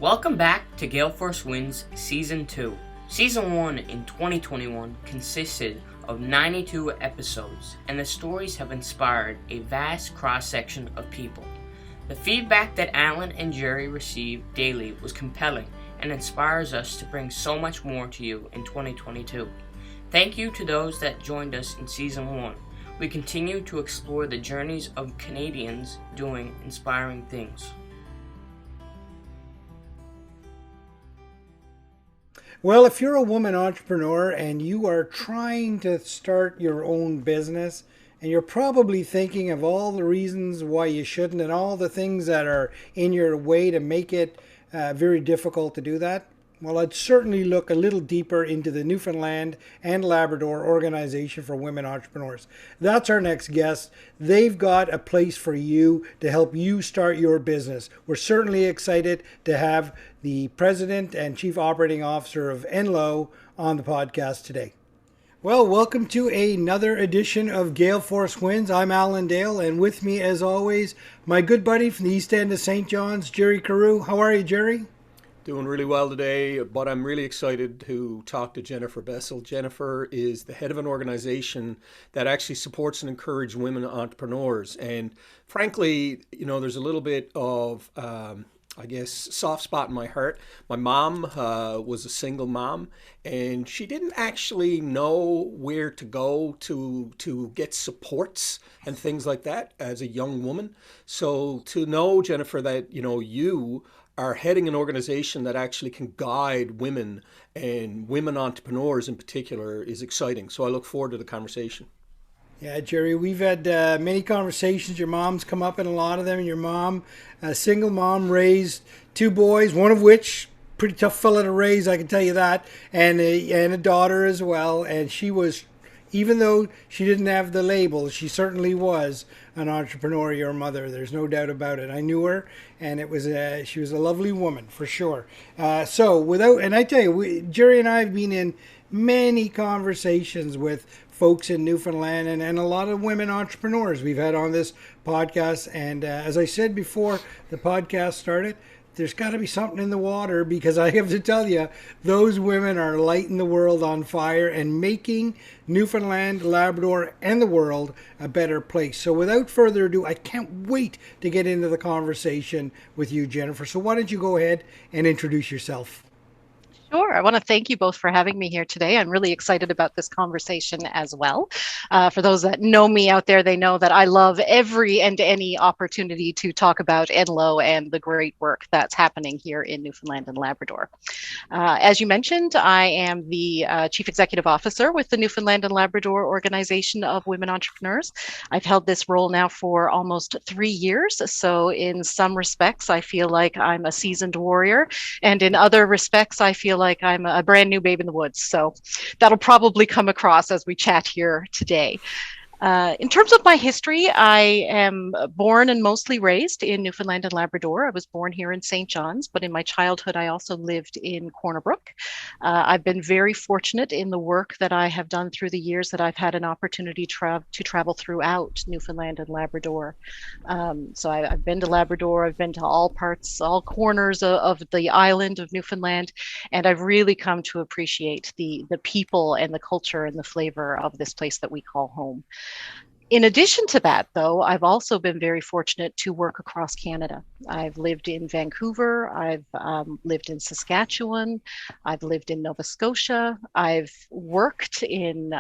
Welcome back to Gale Force Winds Season 2. Season 1 in 2021 consisted of 92 episodes, and the stories have inspired a vast cross-section of people. The feedback that Alan and Jerry receive daily was compelling and inspires us to bring so much more to you in 2022. Thank you to those that joined us in Season 1. We continue to explore the journeys of Canadians doing inspiring things. Well, if you're a woman entrepreneur and you are trying to start your own business, and you're probably thinking of all the reasons why you shouldn't and all the things that are in your way to make it very difficult to do that, well, I'd certainly look a little deeper into the Newfoundland and Labrador Organization for Women Entrepreneurs. That's our next guest. They've got a place for you to help you start your business. We're certainly excited to have the President and Chief Operating Officer of NLOWE on the podcast today. Well, welcome to another edition of Gale Force Winds. I'm Alan Dale, and with me, as always, my good buddy from the East End of St. John's, Jerry Carew. How are you, Jerry? Doing really well today, but I'm really excited to talk to Jennifer Bessell. Jennifer is the head of an organization that actually supports and encourages women entrepreneurs. And frankly, there's a little bit of, soft spot in my heart. My mom was a single mom, and she didn't actually know where to go to get supports and things like that as a young woman. So to know, Jennifer, that, you are heading an organization that actually can guide women and women entrepreneurs in particular is exciting. So I look forward to the conversation. Yeah, Jerry, we've had many conversations. Your mom's come up in a lot of them. And your mom, a single mom, raised two boys, one of which, pretty tough fella to raise, I can tell you that, and a daughter as well. And she was, even though she didn't have the label, she certainly was an entrepreneur, your mother. There's no doubt about it. I knew her, and she was a lovely woman, for sure. And I tell you, Jerry and I have been in many conversations with folks in Newfoundland and a lot of women entrepreneurs we've had on this podcast. And as I said before the podcast started, there's got to be something in the water, because I have to tell you, those women are lighting the world on fire and making Newfoundland, Labrador, and the world a better place. So without further ado, I can't wait to get into the conversation with you, Jennifer. So why don't you go ahead and introduce yourself? Sure. I want to thank you both for having me here today. I'm really excited about this conversation as well. For those that know me out there, they know that I love every and any opportunity to talk about NLOWE and the great work that's happening here in Newfoundland and Labrador. As you mentioned, I am the Chief Executive Officer with the Newfoundland and Labrador Organization of Women Entrepreneurs. I've held this role now for almost 3 years. So in some respects, I feel like I'm a seasoned warrior. And in other respects, I feel like I'm a brand new babe in the woods. So that'll probably come across as we chat here today. In terms of my history, I am born and mostly raised in Newfoundland and Labrador. I was born here in St. John's, but in my childhood, I also lived in Corner Brook. I've been very fortunate in the work that I have done through the years that I've had an opportunity to travel throughout Newfoundland and Labrador. So I've been to Labrador, I've been to all parts, all corners of the island of Newfoundland, and I've really come to appreciate the people and the culture and the flavor of this place that we call home. In addition to that, though, I've also been very fortunate to work across Canada. I've lived in Vancouver, I've lived in Saskatchewan, I've lived in Nova Scotia, I've worked in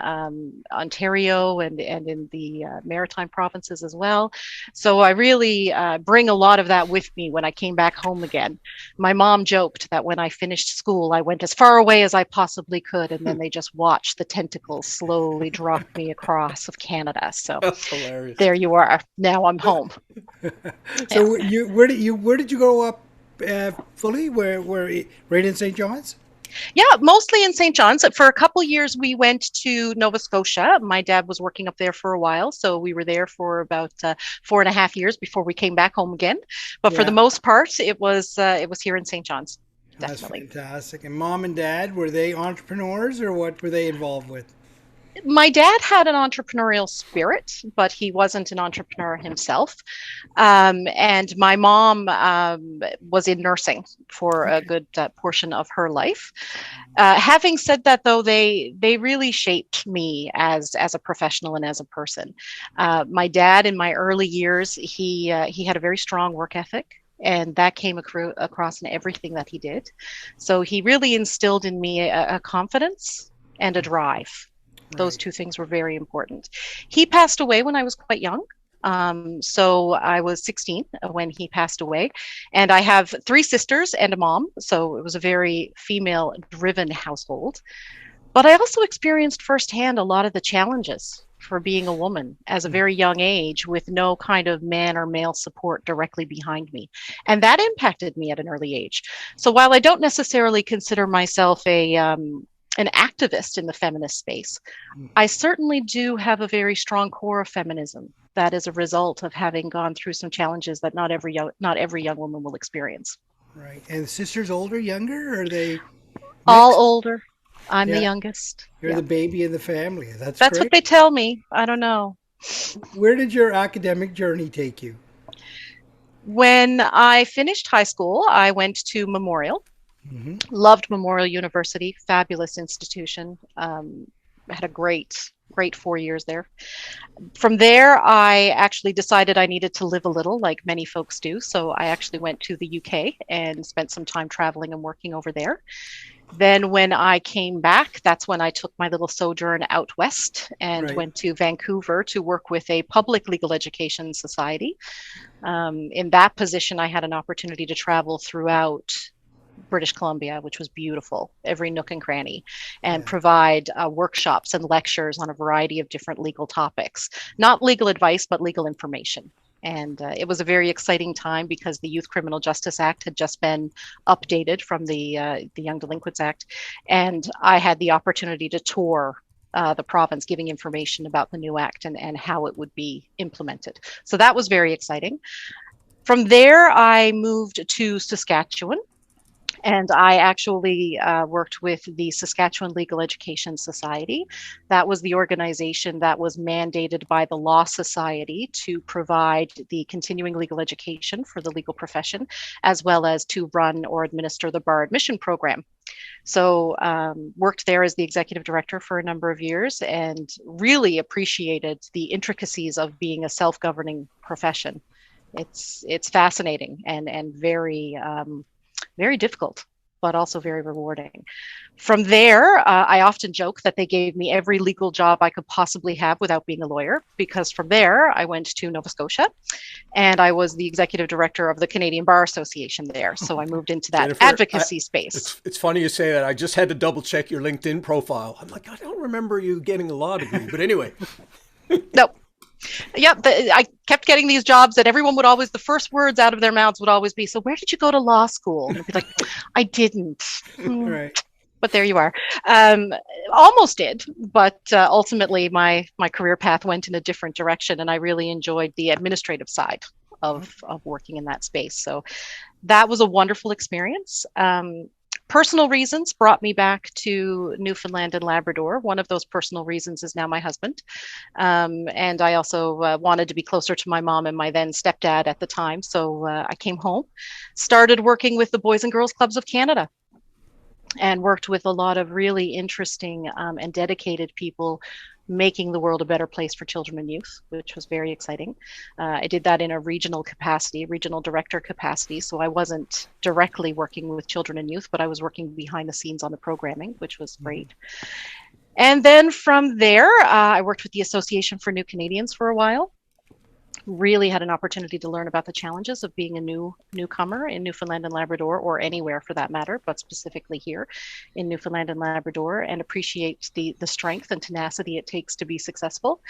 Ontario and in the Maritime provinces as well. So I really bring a lot of that with me when I came back home again. My mom joked that when I finished school, I went as far away as I possibly could, and then they just watched the tentacles slowly drop me across of Canada. So That's hilarious. There you are. Now I'm home. So where did you grow up fully? Where right in St. John's? Yeah, mostly in St. John's. For a couple years, we went to Nova Scotia. My dad was working up there for a while, so we were there for about 4.5 years before we came back home again. But for the most part, it was here in St. John's. Definitely. That's fantastic. And mom and dad, were they entrepreneurs, or what were they involved with? My dad had an entrepreneurial spirit, but he wasn't an entrepreneur himself. And my mom was in nursing for a Okay. good portion of her life. Having said that, though, they really shaped me as a professional and as a person. My dad, in my early years, he had a very strong work ethic. And that came across in everything that he did. So he really instilled in me a confidence and a drive. Those Right. two things were very important. He passed away when I was quite young. So I was 16 when he passed away. And I have three sisters and a mom. So it was a very female driven household. But I also experienced firsthand a lot of the challenges for being a woman as a very young age with no kind of man or male support directly behind me. And that impacted me at an early age. So while I don't necessarily consider myself an activist in the feminist space, I certainly do have a very strong core of feminism that is a result of having gone through some challenges that not every young woman will experience. Right. And the sisters older, younger, or are they All mixed? older. I'm the Yeah. youngest. You're Yeah. the baby in the family. That's That's what great. they tell me. I don't know. Where did your academic journey take you? When I finished high school, I went to Memorial. Hmm. Loved Memorial University, fabulous institution. Had a great 4 years there. From there, I actually decided I needed to live a little, like many folks do. So I actually went to the UK and spent some time traveling and working over there. Then, when I came back, that's when I took my little sojourn out west and Right. went to Vancouver to work with a public legal education society. In that position, I had an opportunity to travel throughout British Columbia, which was beautiful, every nook and cranny, and Yeah. provide workshops and lectures on a variety of different legal topics. Not legal advice, but legal information. And it was a very exciting time because the Youth Criminal Justice Act had just been updated from the Young Delinquents Act, and I had the opportunity to tour the province, giving information about the new act and how it would be implemented. So that was very exciting. From there, I moved to Saskatchewan, and I actually worked with the Saskatchewan Legal Education Society. That was the organization that was mandated by the Law Society to provide the continuing legal education for the legal profession, as well as to run or administer the bar admission program. So, worked there as the executive director for a number of years and really appreciated the intricacies of being a self-governing profession. It's fascinating and very difficult, but also very rewarding. From there, I often joke that they gave me every legal job I could possibly have without being a lawyer, because from there, I went to Nova Scotia and I was the executive director of the Canadian Bar Association there. So I moved into that Jennifer, advocacy space. it's funny you say that. I just had to double check your LinkedIn profile. I'm like, I don't remember you getting a law degree, but anyway. No, yeah, I kept getting these jobs that everyone would always, the first words out of their mouths would always be, "So where did you go to law school?" And I'd be like, "I didn't." Right. But there you are. Um, Almost did, but ultimately my career path went in a different direction, and I really enjoyed the administrative side of working in that space. So that was a wonderful experience. Personal reasons brought me back to Newfoundland and Labrador. One of those personal reasons is now my husband. And I also wanted to be closer to my mom and my then stepdad at the time. So I came home, started working with the Boys and Girls Clubs of Canada, and worked with a lot of really interesting and dedicated people making the world a better place for children and youth, which was very exciting. I did that in a regional capacity, regional director capacity. So I wasn't directly working with children and youth, but I was working behind the scenes on the programming, which was great. And then from there, I worked with the Association for New Canadians for a while. Really had an opportunity to learn about the challenges of being a newcomer in Newfoundland and Labrador, or anywhere for that matter, but specifically here in Newfoundland and Labrador, and appreciate the strength and tenacity it takes to be successful.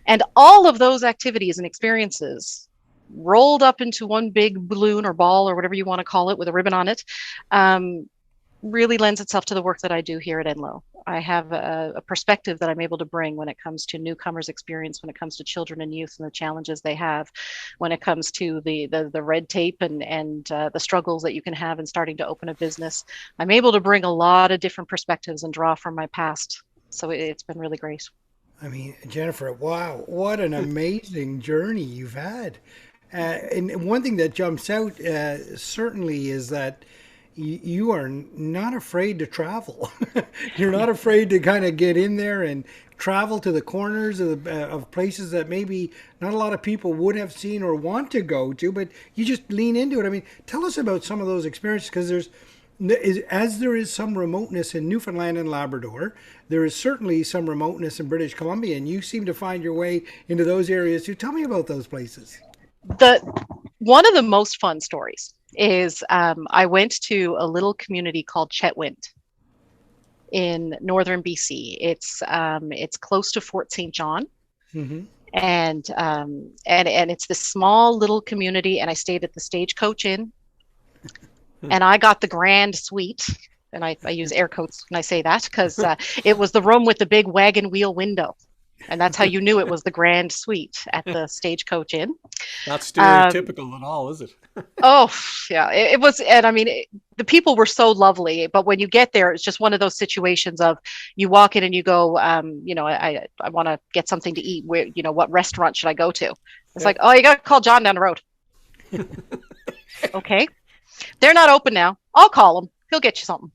And all of those activities and experiences rolled up into one big balloon or ball or whatever you want to call it with a ribbon on it, really lends itself to the work that I do here at NLOWE. I have a perspective that I'm able to bring when it comes to newcomers' experience, when it comes to children and youth and the challenges they have, when it comes to the red tape and the struggles that you can have in starting to open a business. I'm able to bring a lot of different perspectives and draw from my past. So it's been really great. I mean, Jennifer, wow, what an amazing journey you've had. And one thing that jumps out certainly is that you are not afraid to travel. You're not afraid to kind of get in there and travel to the corners of places that maybe not a lot of people would have seen or want to go to, but you just lean into it. I mean, tell us about some of those experiences, because as there is some remoteness in Newfoundland and Labrador, there is certainly some remoteness in British Columbia, and you seem to find your way into those areas too. Tell me about those places. The one of the most fun stories is I went to a little community called Chetwynd in northern BC. It's close to Fort St. John, Mm-hmm. and it's this small little community. And I stayed at the Stagecoach Inn, and I got the grand suite. And I use air quotes when I say that, because it was the room with the big wagon wheel window. And that's how you knew it was the grand suite at the Stagecoach Inn. Not stereotypical at all, is it? Oh, yeah, it was. And I mean, the people were so lovely. But when you get there, it's just one of those situations of you walk in and you go, I want to get something to eat. Where, what restaurant should I go to? It's like, oh, you got to call John down the road. Okay. They're not open now. I'll call him. He'll get you something.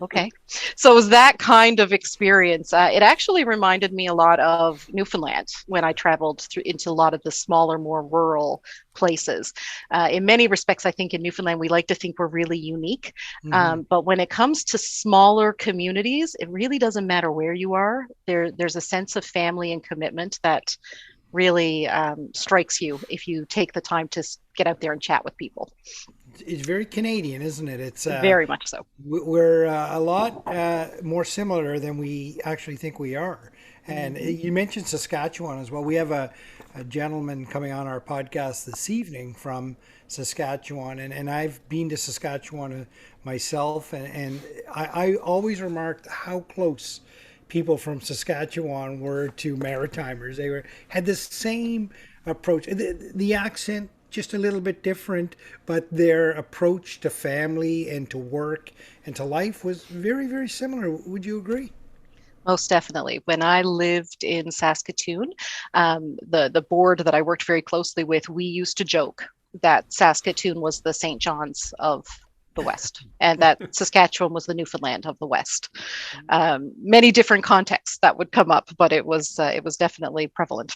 Okay. So it was that kind of experience. It actually reminded me a lot of Newfoundland when I traveled into a lot of the smaller, more rural places. In many respects, I think in Newfoundland, we like to think we're really unique. Mm-hmm. But when it comes to smaller communities, it really doesn't matter where you are. There's a sense of family and commitment that really strikes you if you take the time to get out there and chat with people. It's very Canadian, isn't it? It's very much so. We're a lot more similar than we actually think we are. And you mentioned Saskatchewan as well. We have a gentleman coming on our podcast this evening from Saskatchewan, and I've been to Saskatchewan myself, and I always remarked how close people from Saskatchewan were to Maritimers. They had the same approach. The accent just a little bit different, but their approach to family and to work and to life was very, very similar. Would you agree? Most definitely. When I lived in Saskatoon, the board that I worked very closely with, we used to joke that Saskatoon was the St. John's of the West, and that Saskatchewan was the Newfoundland of the West. Many different contexts that would come up, but it was definitely prevalent.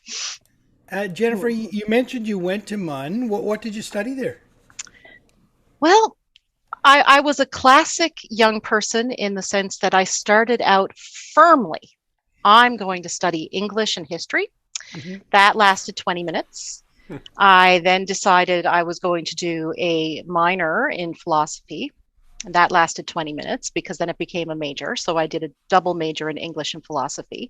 Jennifer, you mentioned you went to MUN. What did you study there? Well, I was a classic young person in the sense that I started out firmly, I'm going to study English and history. Mm-hmm. That lasted 20 minutes. I then decided I was going to do a minor in philosophy, and that lasted 20 minutes because then it became a major. So I did a double major in English and philosophy.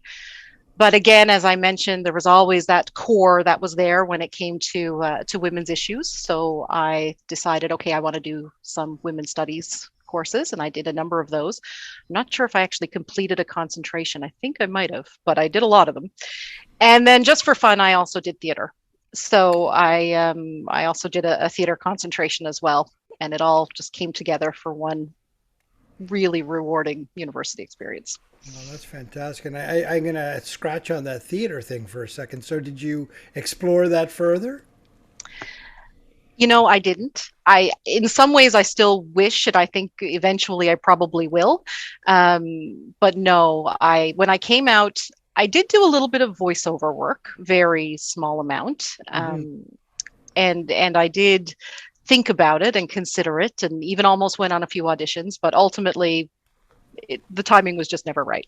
But again, as I mentioned, there was always that core that was there when it came to women's issues. So I decided, okay, I want to do some women's studies courses, and I did a number of those. I'm not sure if I actually completed a concentration. I think I might have, but I did a lot of them. And then just for fun, I also did theater. So I also did a theater concentration as well, and it all just came together for one really rewarding university experience. Well, that's fantastic. And I'm going to scratch on that theater thing for a second. So did you explore that further? I didn't. In some ways, I still wish, and I think eventually I probably will. But no, when I came out, I did do a little bit of voiceover work, very small amount. And I did think about it and consider it, and even almost went on a few auditions, but ultimately the timing was just never right.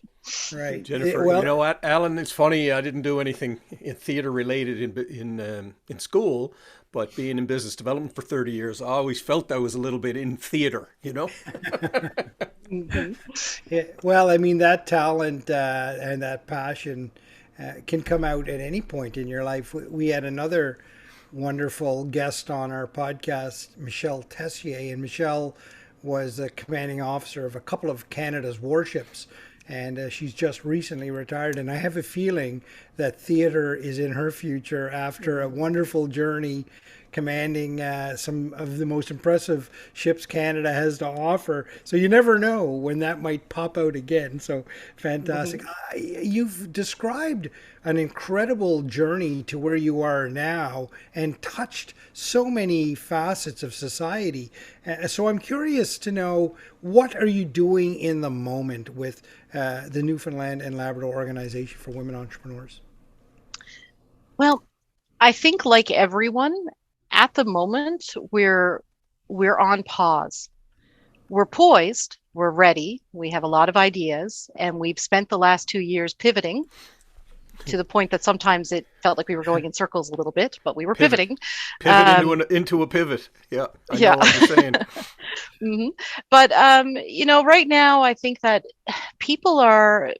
Right. Jennifer, you know what, Alan, it's funny, I didn't do anything theater related in school, but being in business development for 30 years, I always felt I was a little bit in theater, Mm-hmm. Yeah, well, I mean, that talent and that passion can come out at any point in your life. We had another wonderful guest on our podcast, Michelle Tessier, and Michelle was a commanding officer of a couple of Canada's warships, and she's just recently retired, and I have a feeling that theater is in her future after a wonderful journey commanding some of the most impressive ships Canada has to offer. So you never know when that might pop out again. So fantastic. You've described an incredible journey to where you are now and touched so many facets of society. So I'm curious to know, what are you doing in the moment with the Newfoundland and Labrador Organization for Women Entrepreneurs? Well, I think like everyone, at the moment we're on pause. We're poised, we're ready, we have a lot of ideas, and we've spent the last 2 years pivoting to the point that sometimes it felt like we were going in circles a little bit, but we were pivoting. Pivot into a pivot. Yeah, I know what you're saying. Mm-hmm. But right now I think that people are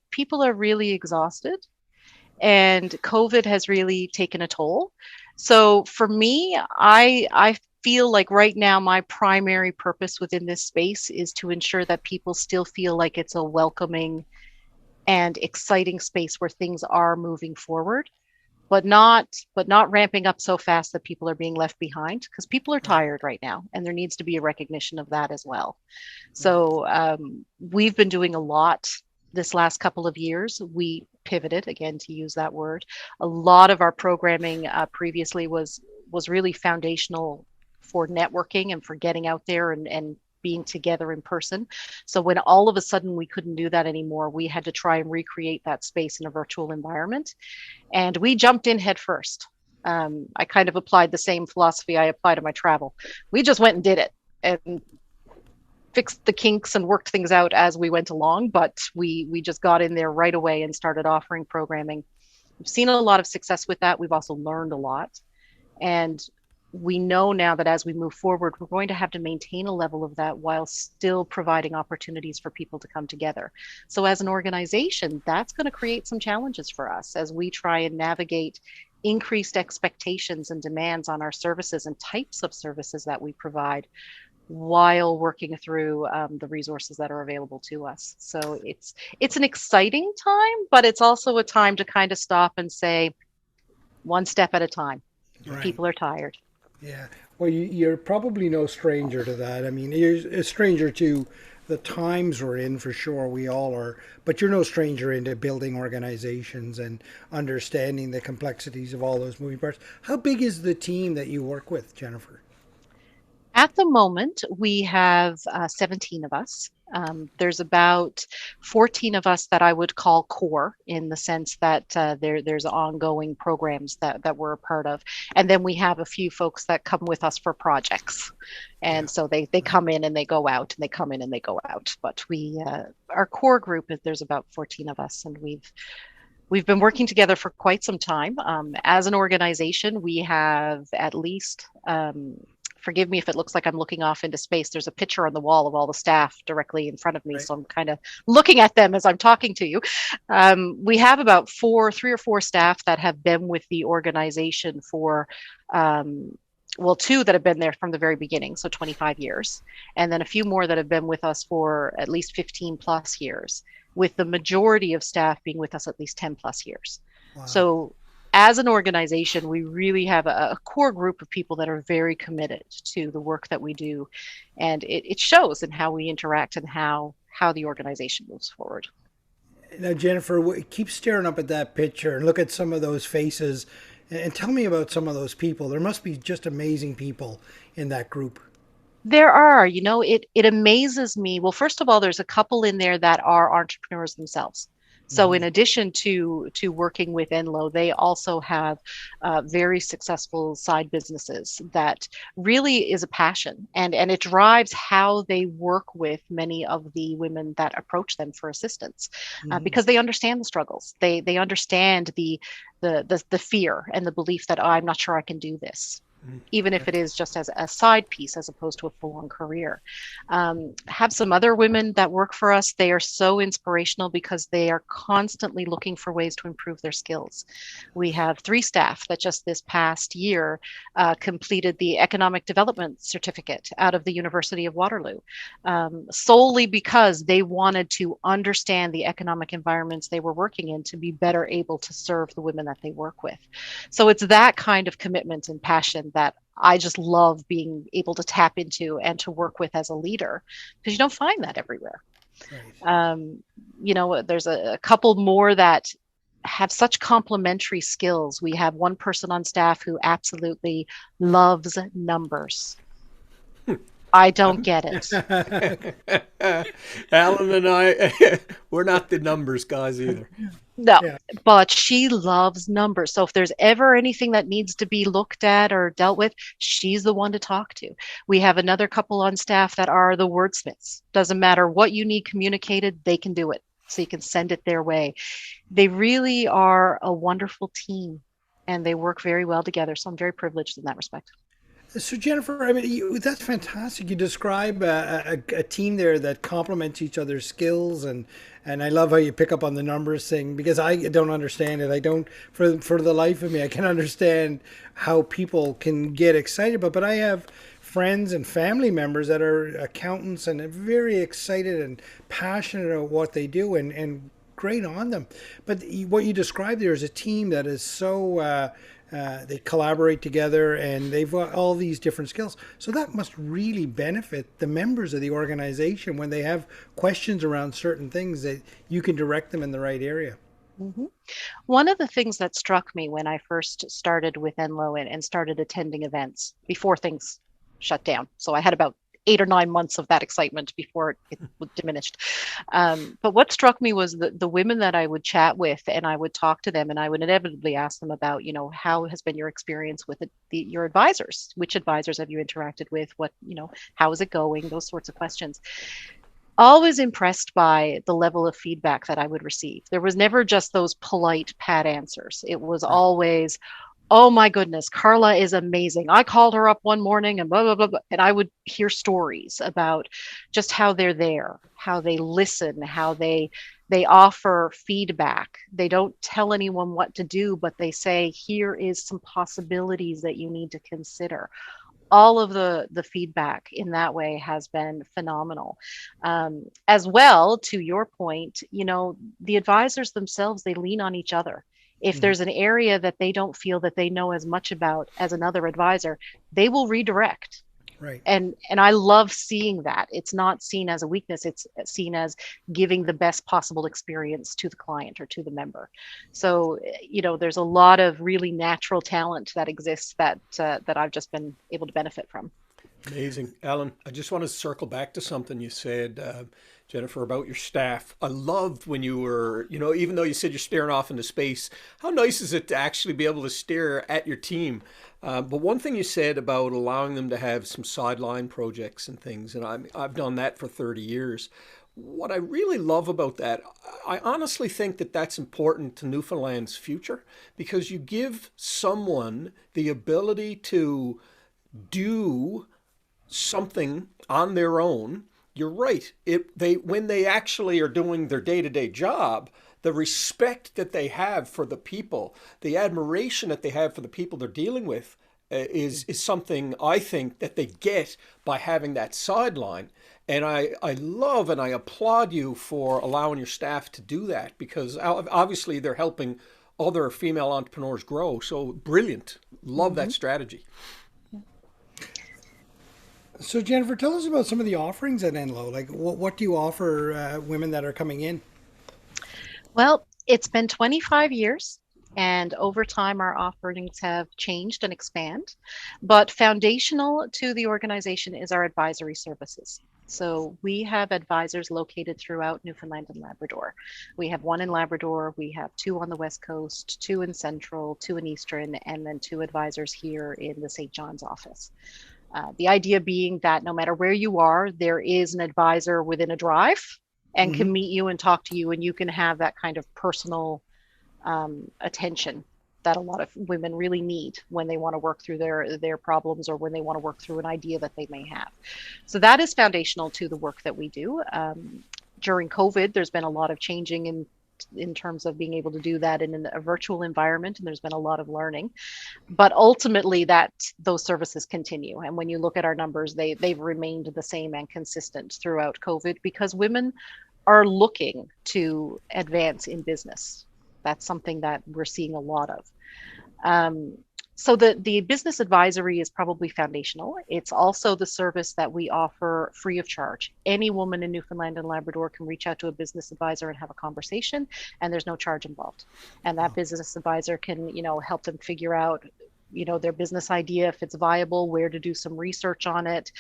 really exhausted, and COVID has really taken a toll. So for me, I feel like right now my primary purpose within this space is to ensure that people still feel like it's a welcoming and exciting space where things are moving forward, but not ramping up so fast that people are being left behind, because people are tired right now, and there needs to be a recognition of that as well. So we've been doing a lot this last couple of years. We pivoted, again, to use that word. A lot of our programming previously was really foundational for networking and for getting out there and being together in person. So when all of a sudden we couldn't do that anymore, we had to try and recreate that space in a virtual environment. And we jumped in head first. I kind of applied the same philosophy I apply to my travel. We just went and did it and fixed the kinks and worked things out as we went along. But we just got in there right away and started offering programming. We've seen a lot of success with that. We've also learned a lot. And we know now that as we move forward, we're going to have to maintain a level of that while still providing opportunities for people to come together. So as an organization, that's going to create some challenges for us as we try and navigate increased expectations and demands on our services and types of services that we provide, while working through the resources that are available to us. So it's an exciting time, but it's also a time to kind of stop and say, one step at a time. Right. People are tired. Yeah. Well, you're probably no stranger to that. I mean, you're a stranger to the times we're in, for sure. We all are. But you're no stranger into building organizations and understanding the complexities of all those moving parts. How big is the team that you work with, Jennifer? At the moment, we have 17 of us. There's about 14 of us that I would call core, in the sense that there's ongoing programs that we're a part of. And then we have a few folks that come with us for projects. And so they come in and they go out, and they come in and they go out. But our core group, there's about 14 of us, and we've been working together for quite some time. As an organization, we have at least, forgive me if it looks like I'm looking off into space, there's a picture on the wall of all the staff directly in front of me. Right. So I'm kind of looking at them as I'm talking to you. We have about 3 or 4 staff that have been with the organization for, 2 that have been there from the very beginning, so 25 years. And then a few more that have been with us for at least 15 plus years, with the majority of staff being with us at least 10 plus years. Wow. So as an organization, we really have a core group of people that are very committed to the work that we do. And it shows in how we interact and how the organization moves forward. Now, Jennifer, keep staring up at that picture and look at some of those faces and tell me about some of those people. There must be just amazing people in that group. There are, it amazes me. Well, first of all, there's a couple in there that are entrepreneurs themselves. So in addition to working with NLOWE, they also have very successful side businesses that really is a passion, and it drives how they work with many of the women that approach them for assistance, because they understand the struggles. They understand the fear and the belief that I'm not sure I can do this, even if it is just as a side piece as opposed to a full-on career. Have some other women that work for us. They are so inspirational because they are constantly looking for ways to improve their skills. We have 3 staff that just this past year completed the Economic Development Certificate out of the University of Waterloo, solely because they wanted to understand the economic environments they were working in to be better able to serve the women that they work with. So it's that kind of commitment and passion that I just love being able to tap into and to work with as a leader, because you don't find that everywhere. Right. There's a couple more that have such complementary skills. We have one person on staff who absolutely loves numbers. I don't get it. Alan and I, we're not the numbers guys either. No, Yeah. but she loves numbers. So if there's ever anything that needs to be looked at or dealt with, she's the one to talk to. We have another couple on staff that are the wordsmiths. Doesn't matter what you need communicated, they can do it. So you can send it their way. They really are a wonderful team, and they work very well together. So I'm very privileged in that respect. So Jennifer, I mean, that's fantastic. You describe a team there that complements each other's skills, and I love how you pick up on the numbers thing, because I don't understand it. I don't, for the life of me, I can understand how people can get excited about. But I have friends and family members that are accountants and are very excited and passionate about what they do, and great on them. But what you described there is a team that is so. They collaborate together, and they've got all these different skills. So that must really benefit the members of the organization when they have questions around certain things, that you can direct them in the right area. Mm-hmm. One of the things that struck me when I first started with NLOWE and started attending events before things shut down. So I had about 8 or 9 months of that excitement before it diminished. But what struck me was the women that I would chat with, and I would talk to them, and I would inevitably ask them about, how has been your experience with your advisors? Which advisors have you interacted with? What, how is it going? Those sorts of questions. Always impressed by the level of feedback that I would receive. There was never just those polite, pat answers. It was always, oh my goodness, Carla is amazing. I called her up one morning and blah, blah, blah, blah. And I would hear stories about just how they're there, how they listen, how they offer feedback. They don't tell anyone what to do, but they say, here is some possibilities that you need to consider. All of the feedback in that way has been phenomenal. As well, to your point, the advisors themselves, they lean on each other. If there's an area that they don't feel that they know as much about as another advisor, they will redirect. Right. And I love seeing that. It's not seen as a weakness. It's seen as giving the best possible experience to the client or to the member. So, there's a lot of really natural talent that exists that I've just been able to benefit from. Amazing. Alan, I just want to circle back to something you said, Jennifer, about your staff. I loved when you were, even though you said you're staring off into space, how nice is it to actually be able to stare at your team? But one thing you said about allowing them to have some sideline projects and things, and I've done that for 30 years. What I really love about that, I honestly think that that's important to Newfoundland's future, because you give someone the ability to do something on their own. You're right. When they actually are doing their day-to-day job, the respect that they have for the people, the admiration that they have for the people they're dealing with, is something I think that they get by having that sideline. And I love and I applaud you for allowing your staff to do that, because obviously they're helping other female entrepreneurs grow. So brilliant. Love that strategy. So Jennifer, tell us about some of the offerings at NLOWE. Like, what do you offer women that are coming in? Well, it's been 25 years, and over time our offerings have changed and expand. But foundational to the organization is our advisory services. So we have advisors located throughout Newfoundland and Labrador. We have 1 in Labrador, we have 2 on the West Coast, 2 in Central, 2 in Eastern, and then 2 advisors here in the St. John's office. The idea being that no matter where you are, there is an advisor within a drive and can meet you and talk to you, and you can have that kind of personal attention that a lot of women really need when they want to work through their problems, or when they want to work through an idea that they may have. So that is foundational to the work that we do. During COVID, there's been a lot of changing in terms of being able to do that in a virtual environment, and there's been a lot of learning. But ultimately, those services continue. And when you look at our numbers, they've remained the same and consistent throughout COVID, because women are looking to advance in business. That's something that we're seeing a lot of. So the business advisory is probably foundational. It's also the service that we offer free of charge. Any woman in Newfoundland and Labrador can reach out to a business advisor and have a conversation, and there's no charge involved. And that business advisor can, help them figure out their business idea, if it's viable, where to do some research on it,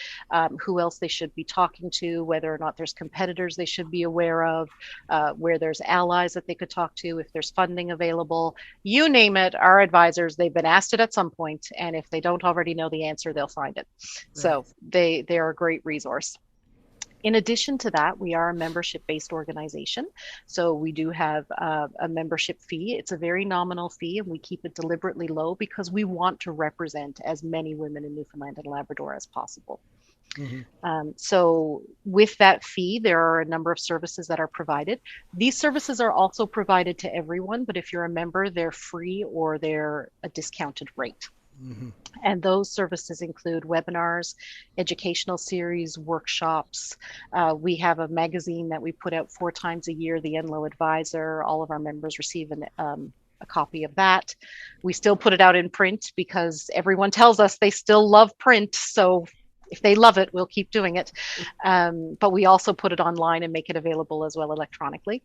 who else they should be talking to, whether or not there's competitors they should be aware of, where there's allies that they could talk to, if there's funding available. You name it, our advisors, they've been asked it at some point, and if they don't already know the answer, they'll find it. Right. So they're a great resource. In addition to that, we are a membership-based organization. So we do have a membership fee. It's a very nominal fee, and we keep it deliberately low because we want to represent as many women in Newfoundland and Labrador as possible. Mm-hmm. So with that fee, there are a number of services that are provided. These services are also provided to everyone, but if you're a member, they're free or they're a discounted rate. Mm-hmm. And those services include webinars, educational series, workshops. We have a magazine that we put out 4 times a year, the NLOWE Advisor. All of our members receive a copy of that. We still put it out in print because everyone tells us they still love print. So if they love it, we'll keep doing it. But we also put it online and make it available as well electronically.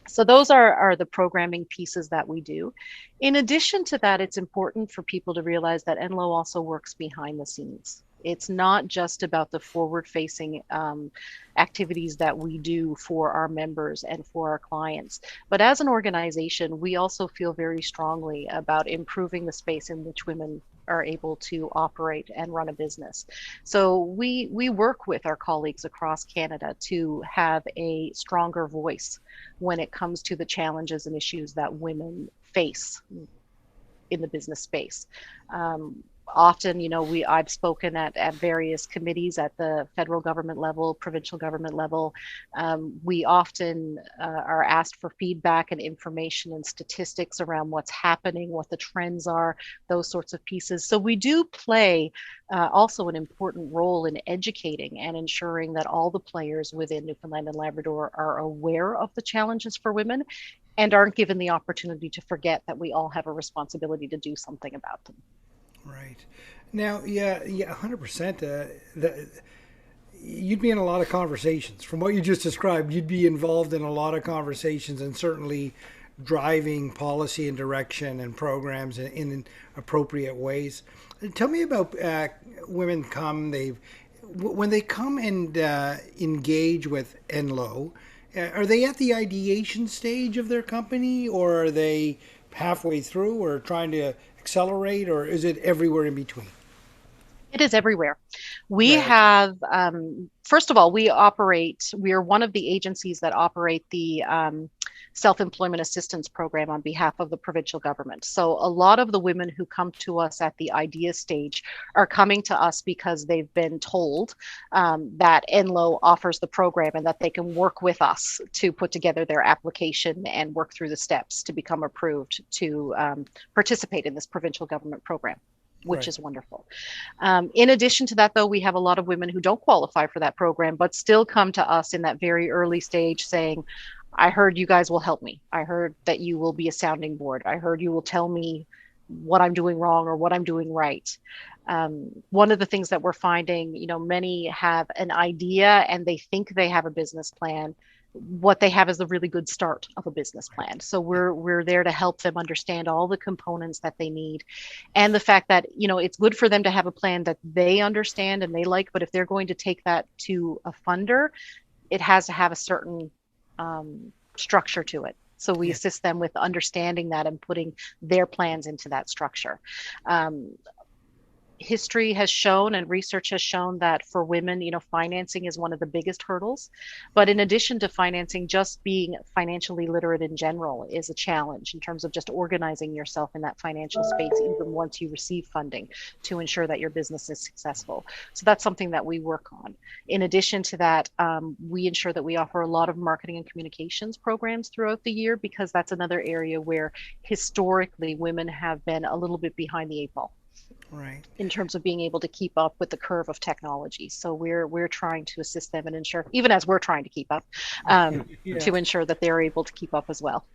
So those are the programming pieces that we do. In addition to that, it's important for people to realize that NLOWE also works behind the scenes. It's not just about the forward-facing activities that we do for our members and for our clients, but as an organization, we also feel very strongly about improving the space in which women are able to operate and run a business. So we work with our colleagues across Canada to have a stronger voice when it comes to the challenges and issues that women face in the business space. Often, I've spoken at various committees at the federal government level, provincial government level. We often are asked for feedback and information and statistics around what's happening, what the trends are, those sorts of pieces. So we do play also an important role in educating and ensuring that all the players within Newfoundland and Labrador are aware of the challenges for women and aren't given the opportunity to forget that we all have a responsibility to do something about them. Right. Now, 100%. You'd be in a lot of conversations. From what you just described, you'd be involved in a lot of conversations and certainly driving policy and direction and programs in appropriate ways. Tell me about women when they come and engage with NLOWE. Are they at the ideation stage of their company, or are they halfway through, or trying to accelerate, or is it everywhere in between? It is everywhere. We have, first of all, we are one of the agencies that operate the self-employment assistance program on behalf of the provincial government. So a lot of the women who come to us at the idea stage are coming to us because they've been told that NLOWE offers the program and that they can work with us to put together their application and work through the steps to become approved to participate in this provincial government program, which is wonderful. In addition to that, though, we have a lot of women who don't qualify for that program, but still come to us in that very early stage saying, I heard you guys will help me. I heard that you will be a sounding board. I heard you will tell me what I'm doing wrong or what I'm doing right. One of the things that we're finding, many have an idea and they think they have a business plan. What they have is a really good start of a business plan. So we're there to help them understand all the components that they need, and the fact that it's good for them to have a plan that they understand and they like. But if they're going to take that to a funder, it has to have a certain structure to it. So we assist them with understanding that and putting their plans into that structure. History has shown and research has shown that for women, financing is one of the biggest hurdles. But in addition to financing, just being financially literate in general is a challenge in terms of just organizing yourself in that financial space, even once you receive funding, to ensure that your business is successful. So that's something that we work on. In addition to that, we ensure that we offer a lot of marketing and communications programs throughout the year, because that's another area where historically women have been a little bit behind the 8 ball. Right. In terms of being able to keep up with the curve of technology. So we're trying to assist them and ensure, even as we're trying to keep up, to ensure that they're able to keep up as well.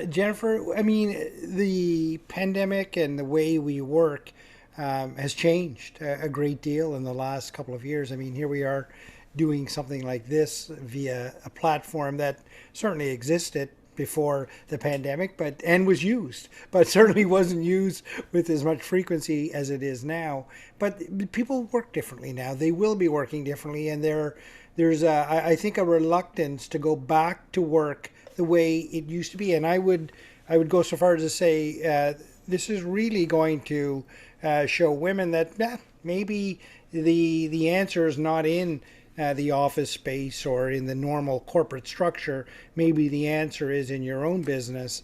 Jennifer, I mean, the pandemic and the way we work has changed a great deal in the last couple of years. I mean, here we are doing something like this via a platform that certainly existed before the pandemic, and was used, but certainly wasn't used with as much frequency as it is now. But people work differently now. They will be working differently, and there's I think a reluctance to go back to work the way it used to be. And I would go so far as to say this is really going to show women that maybe the answer is not in the office space or in the normal corporate structure. Maybe the answer is in your own business.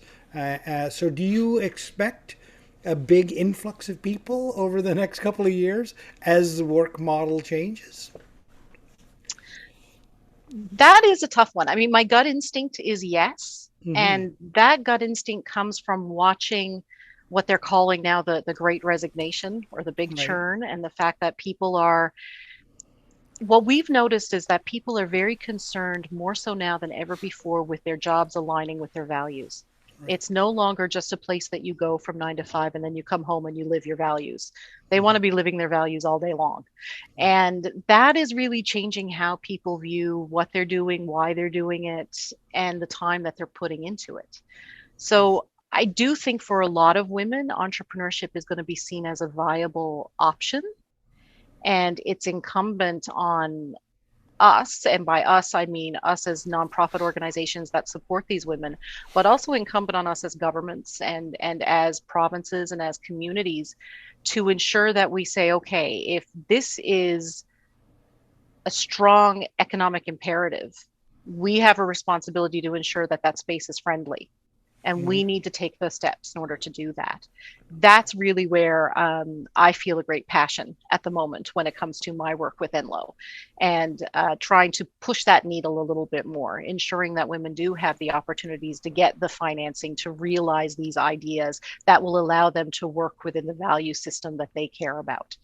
So do you expect a big influx of people over the next couple of years as the work model changes? That is a tough one. I mean, my gut instinct is yes. Mm-hmm. And that gut instinct comes from watching what they're calling now the great resignation or the big churn, and the fact that people are, what we've noticed is that people are very concerned more so now than ever before with their jobs aligning with their values. Right. It's no longer just a place that you go from 9 to 5 and then you come home and you live your values. They want to be living their values all day long. And that is really changing how people view what they're doing, why they're doing it, and the time that they're putting into it. So I do think for a lot of women, entrepreneurship is going to be seen as a viable option. And it's incumbent on us, and by us, I mean us as nonprofit organizations that support these women, but also incumbent on us as governments and as provinces and as communities to ensure that we say, okay, if this is a strong economic imperative, we have a responsibility to ensure that that space is friendly. And we need to take the steps in order to do that. That's really where I feel a great passion at the moment when it comes to my work with NLOWE, and trying to push that needle a little bit more, ensuring that women do have the opportunities to get the financing to realize these ideas that will allow them to work within the value system that they care about,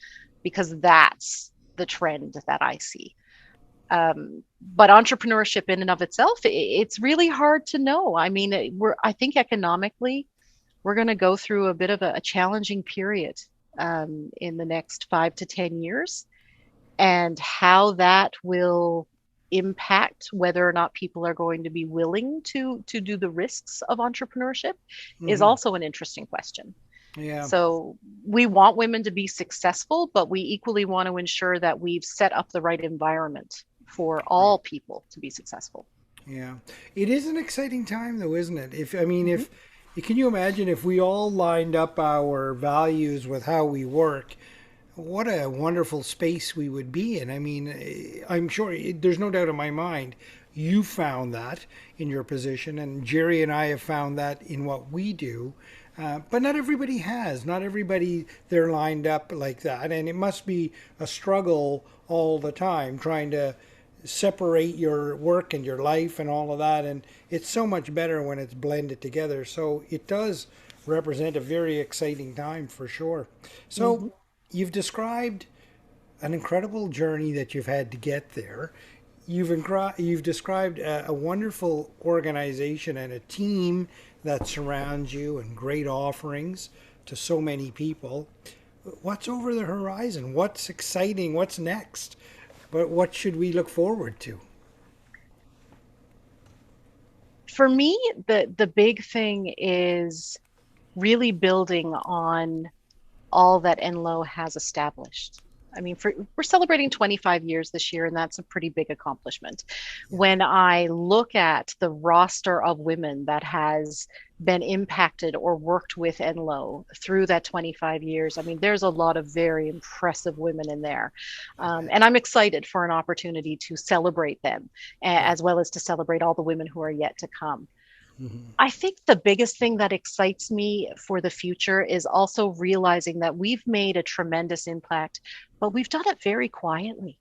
because that's the trend that I see. But entrepreneurship in and of itself, it's really hard to know. I mean, I think economically, we're going to go through a bit of a challenging period in the next 5 to 10 years, and how that will impact whether or not people are going to be willing to do the risks of entrepreneurship is also an interesting question. Yeah. So we want women to be successful, but we equally want to ensure that we've set up the right environment for all people to be successful. Yeah. It is an exciting time though, isn't it? If can you imagine if we all lined up our values with how we work, what a wonderful space we would be in. I mean, I'm sure there's no doubt in my mind you found that in your position, and Jerry and I have found that in what we do. But not everybody has. Not everybody, they're lined up like that. And it must be a struggle all the time trying to separate your work and your life and all of that. And it's so much better when it's blended together. So it does represent a very exciting time for sure. So you've described an incredible journey that you've had to get there. You've described a wonderful organization and a team that surrounds you, and great offerings to so many people. What's over the horizon? What's exciting? What's next? But what should we look forward to? For me, the big thing is really building on all that NLOWE has established. I mean, we're celebrating 25 years this year, and that's a pretty big accomplishment. When I look at the roster of women that has been impacted or worked with NLOWE through that 25 years, I mean, there's a lot of very impressive women in there. And I'm excited for an opportunity to celebrate them, as well as to celebrate all the women who are yet to come. I think the biggest thing that excites me for the future is also realizing that we've made a tremendous impact, but we've done it very quietly.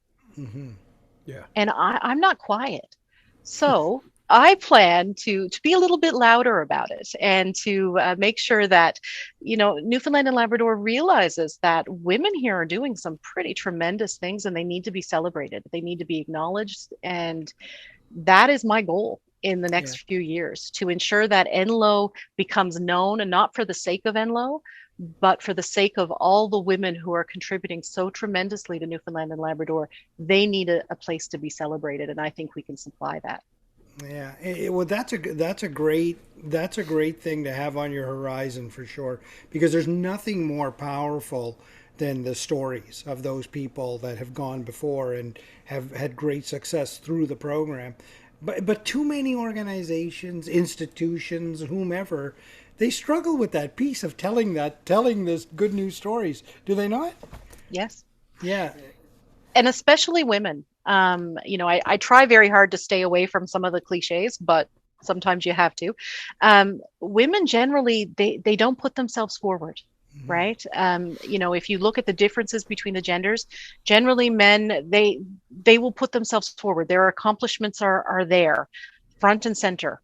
Yeah. And I'm not quiet. So I plan to be a little bit louder about it, and to make sure that, Newfoundland and Labrador realizes that women here are doing some pretty tremendous things, and they need to be celebrated. They need to be acknowledged. And that is my goal in the next few years to ensure that NLOWE becomes known, and not for the sake of NLOWE, but for the sake of all the women who are contributing so tremendously to Newfoundland and Labrador. They need a place to be celebrated, and I think we can supply that. Yeah, well, that's a great thing to have on your horizon for sure, because there's nothing more powerful than the stories of those people that have gone before and have had great success through the program. But too many organizations, institutions, whomever, they struggle with that piece of telling this good news stories. Do they not? Yes. Yeah. And especially women. I try very hard to stay away from some of the cliches, but sometimes you have to. Women generally, they don't put themselves forward, right? If you look at the differences between the genders, generally men, they will put themselves forward. Their accomplishments are there, front and center.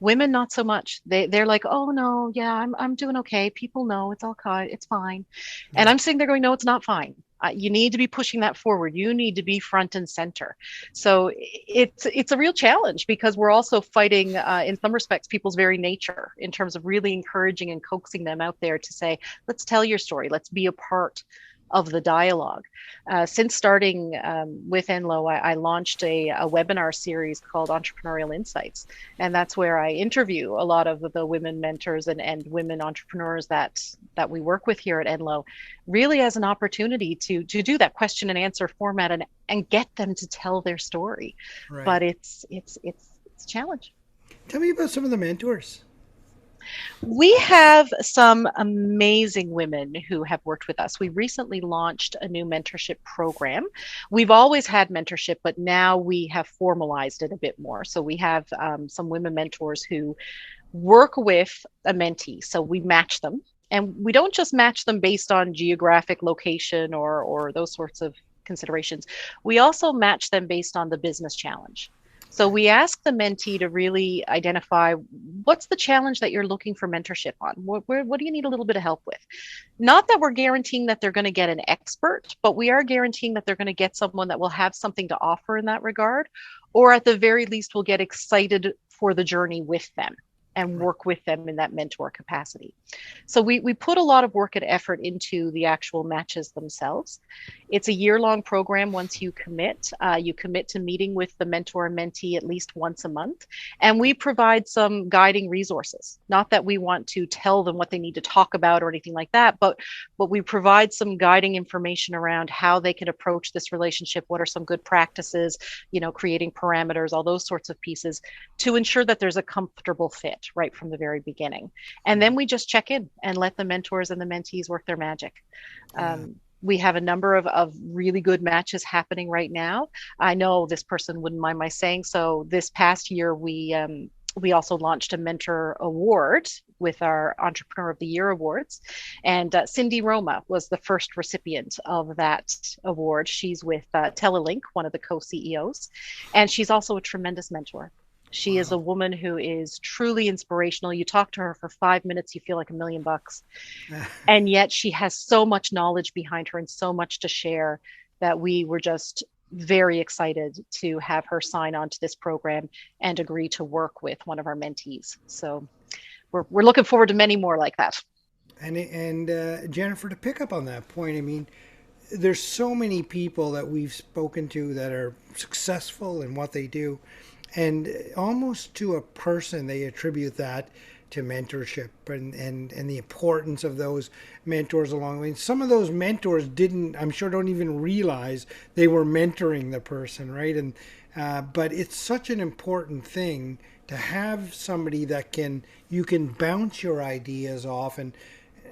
Women, not so much. They're like, oh no, yeah, I'm doing okay. People know it's it's fine. Yeah. And I'm sitting there going, no, it's not fine. You need to be pushing that forward. You need to be front and center. So it's a real challenge, because we're also fighting, in some respects, people's very nature, in terms of really encouraging and coaxing them out there to say, let's tell your story. Let's be a part of the dialogue. Since starting with NLOWE, I launched a webinar series called Entrepreneurial Insights. And that's where I interview a lot of the women mentors and women entrepreneurs that we work with here at NLOWE, really as an opportunity to do that question and answer format and get them to tell their story. Right. But it's a challenge. Tell me about some of the mentors. We have some amazing women who have worked with us. We recently launched a new mentorship program. We've always had mentorship, but now we have formalized it a bit more. So we have some women mentors who work with a mentee. So we match them, and we don't just match them based on geographic location or those sorts of considerations. We also match them based on the business challenge. So we ask the mentee to really identify, what's the challenge that you're looking for mentorship on? What do you need a little bit of help with? Not that we're guaranteeing that they're going to get an expert, but we are guaranteeing that they're going to get someone that will have something to offer in that regard, or at the very least will get excited for the journey with them and work with them in that mentor capacity. So we put a lot of work and effort into the actual matches themselves. It's a year-long program. Once you commit to meeting with the mentor and mentee at least once a month. And we provide some guiding resources. Not that we want to tell them what they need to talk about or anything like that, but we provide some guiding information around how they can approach this relationship. What are some good practices, creating parameters, all those sorts of pieces, to ensure that there's a comfortable fit right from the very beginning. And then we just check in and let the mentors and the mentees work their magic. We have a number of really good matches happening right now. I know this person wouldn't mind my saying so. This past year, we also launched a mentor award with our Entrepreneur of the Year awards. And Cindy Roma was the first recipient of that award. She's with Telelink, one of the co-CEOs, and she's also a tremendous mentor. She is a woman who is truly inspirational. You talk to her for 5 minutes, you feel like $1 million. And yet she has so much knowledge behind her and so much to share that we were just very excited to have her sign on to this program and agree to work with one of our mentees. So we're looking forward to many more like that. And Jennifer, to pick up on that point, I mean, there's so many people that we've spoken to that are successful in what they do. And almost to a person, they attribute that to mentorship and the importance of those mentors along the way. And some of those mentors don't even realize they were mentoring the person, right? And but it's such an important thing to have somebody that you can bounce your ideas off, and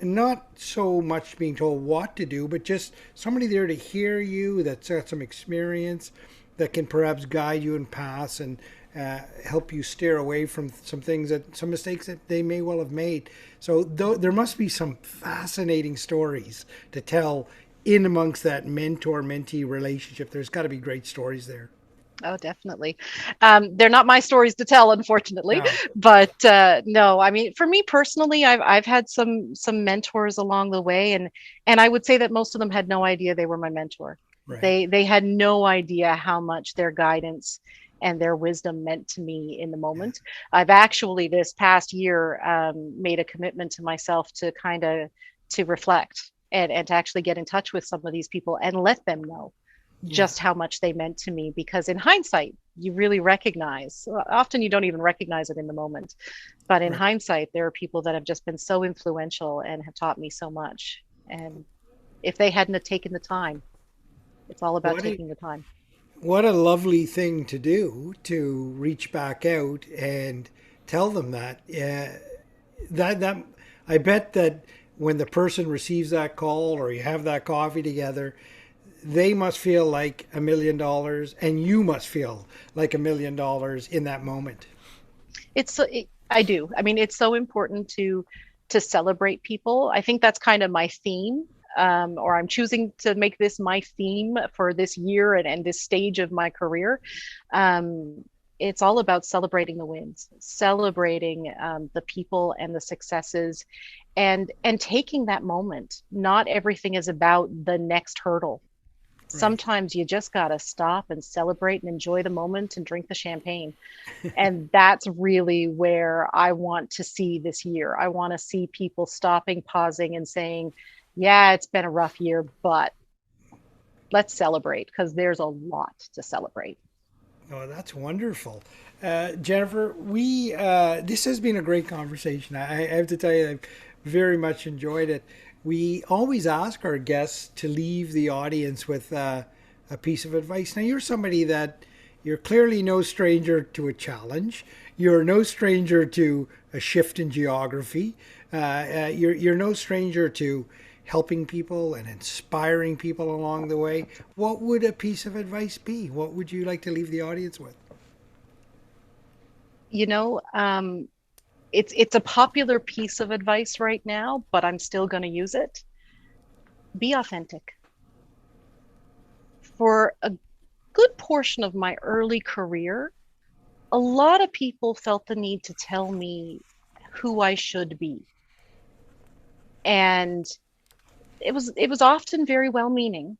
not so much being told what to do, but just somebody there to hear you, that's got some experience, that can perhaps guide you in paths and help you steer away from some mistakes that they may well have made. So there must be some fascinating stories to tell in amongst that mentor-mentee relationship. There's got to be great stories there. Oh, definitely. They're not my stories to tell, unfortunately. No. But no, I mean, for me personally, I've had some mentors along the way, and I would say that most of them had no idea they were my mentor. Right. They had no idea how much their guidance and their wisdom meant to me in the moment. I've actually this past year made a commitment to myself to kind of to reflect and to actually get in touch with some of these people and let them know Yeah. just how much they meant to me, because in hindsight you really recognize, often you don't even recognize it in the moment, but in Right. hindsight there are people that have just been so influential and have taught me so much. And if they hadn't have taken the time, it's all about What a taking the time. what a lovely thing to do, to reach back out and tell them that. That I bet that when the person receives that call or you have that coffee together, they must feel like $1 million, and you must feel like $1 million in that moment. I do. I mean, it's so important to celebrate people. I think that's kind of my theme, or I'm choosing to make this my theme for this year and this stage of my career. Um, it's all about celebrating the wins, celebrating the people and the successes, and taking that moment. Not everything is about the next hurdle. Right. Sometimes you just got to stop and celebrate and enjoy the moment and drink the champagne. And that's really where I want to see this year. I want to see people stopping, pausing, and saying, yeah, it's been a rough year, but let's celebrate, because there's a lot to celebrate. Oh, that's wonderful. Jennifer, we this has been a great conversation. I have to tell you, I've very much enjoyed it. We always ask our guests to leave the audience with a piece of advice. Now, you're somebody that you're clearly no stranger to a challenge. You're no stranger to a shift in geography. You're no stranger to helping people and inspiring people along the way. What would a piece of advice be? What would you like to leave the audience with? You know, it's a popular piece of advice right now, but I'm still going to use it. Be authentic. For a good portion of my early career, a lot of people felt the need to tell me who I should be. And it was often very well meaning.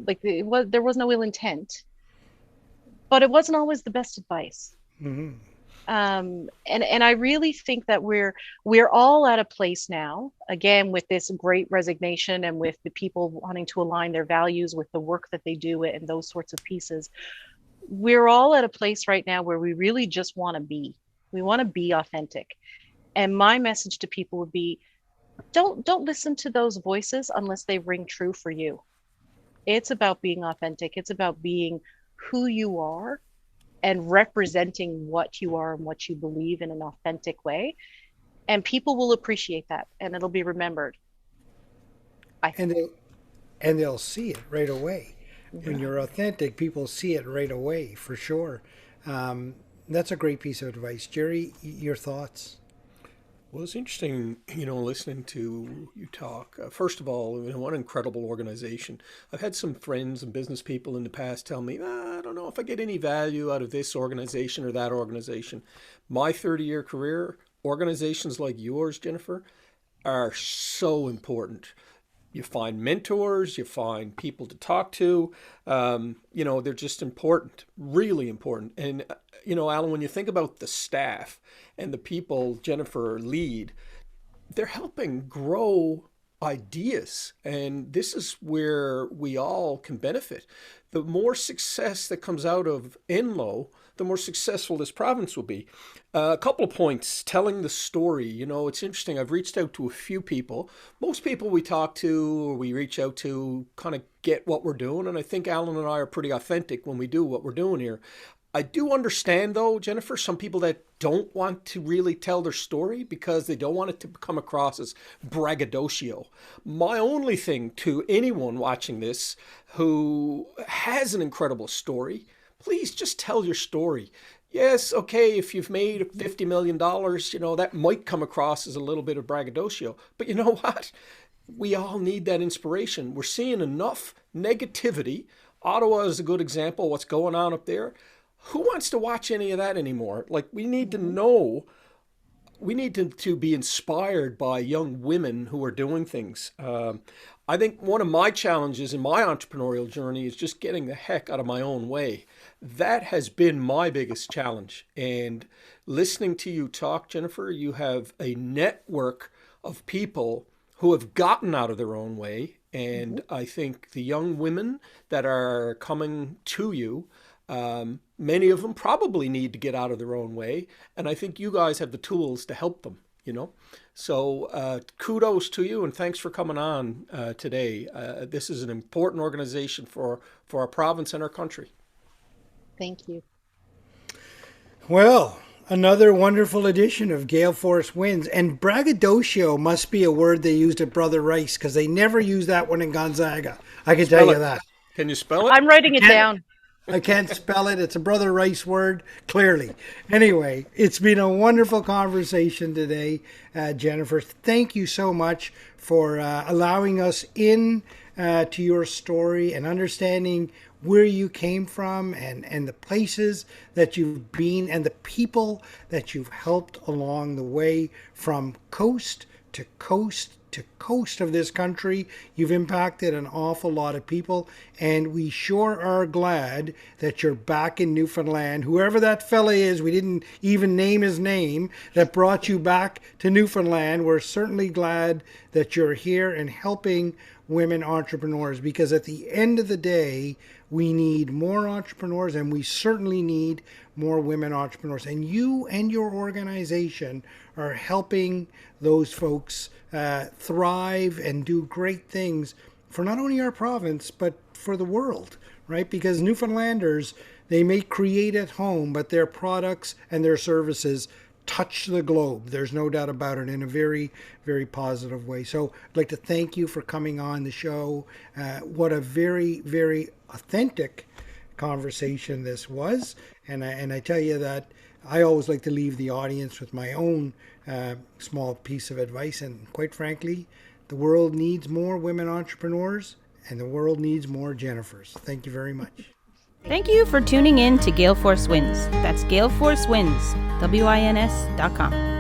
Like there was no ill intent, but it wasn't always the best advice. Hmm. And I really think that we're all at a place now, again, with this great resignation and with the people wanting to align their values with the work that they do and those sorts of pieces. We're all at a place right now where we really just want to be. We want to be authentic. And my message to people would be, don't listen to those voices unless they ring true for you. It's about being authentic. It's about being who you are and representing what you are and what you believe in an authentic way. And people will appreciate that and it'll be remembered, I And think. they'll see it right away. When Mhm. you're authentic, people see it right away for sure. Um, that's a great piece of advice, Jerry. Your thoughts? Well, it's interesting, listening to you talk. First of all, what an incredible organization. I've had some friends and business people in the past tell me, I don't know if I get any value out of this organization or that organization. My 30-year career, organizations like yours, Jennifer, are so important. You find mentors, you find people to talk to. They're just important, really important. And, Alan, when you think about the staff and the people Jennifer lead, they're helping grow ideas. And this is where we all can benefit. The more success that comes out of NLOWE, the more successful this province will be. A couple of points telling the story. It's interesting. I've reached out to a few people. Most people we talk to or we reach out to kind of get what we're doing. And I think Alan and I are pretty authentic when we do what we're doing here. I do understand, though, Jennifer, some people that don't want to really tell their story because they don't want it to come across as braggadocio. My only thing to anyone watching this who has an incredible story, please just tell your story. Yes, okay, if you've made $50 million, that might come across as a little bit of braggadocio. But you know what? We all need that inspiration. We're seeing enough negativity. Ottawa is a good example of what's going on up there. Who wants to watch any of that anymore? Like, we need to know, we need to be inspired by young women who are doing things. I think one of my challenges in my entrepreneurial journey is just getting the heck out of my own way. that has been my biggest challenge. And listening to you talk, Jennifer, you have a network of people who have gotten out of their own way. And I think the young women that are coming to you, many of them probably need to get out of their own way. And I think you guys have the tools to help them, you know. So kudos to you, and thanks for coming on today. This is an important organization for our province and our country. Thank you. Well, another wonderful edition of Gale Force Winds. And braggadocio must be a word they used at Brother Rice, because they never use that one in Gonzaga. I can tell you that. Can you spell it? I'm writing it down. I can't spell it. It's a Brother Rice word, clearly. Anyway, it's been a wonderful conversation today, Jennifer. Thank you so much for allowing us in to your story and understanding where you came from and the places that you've been and the people that you've helped along the way from coast to coast to coast of this country. You've impacted an awful lot of people, and we sure are glad that you're back in Newfoundland. Whoever that fella is, we didn't even name his name, that brought you back to Newfoundland. We're certainly glad that you're here and helping women entrepreneurs, because at the end of the day, we need more entrepreneurs, and we certainly need more women entrepreneurs. And you and your organization are helping those folks thrive and do great things for not only our province, but for the world, right? Because Newfoundlanders, they may create at home, but their products and their services touch the globe. There's no doubt about it, in a very, very positive way. So I'd like to thank you for coming on the show. What a very, very authentic conversation this was. And I tell you that I always like to leave the audience with my own small piece of advice. And quite frankly, the world needs more women entrepreneurs, and the world needs more Jennifers. Thank you very much. Thank you for tuning in to Gale Force Winds. That's Gale Force Winds, WINS.com.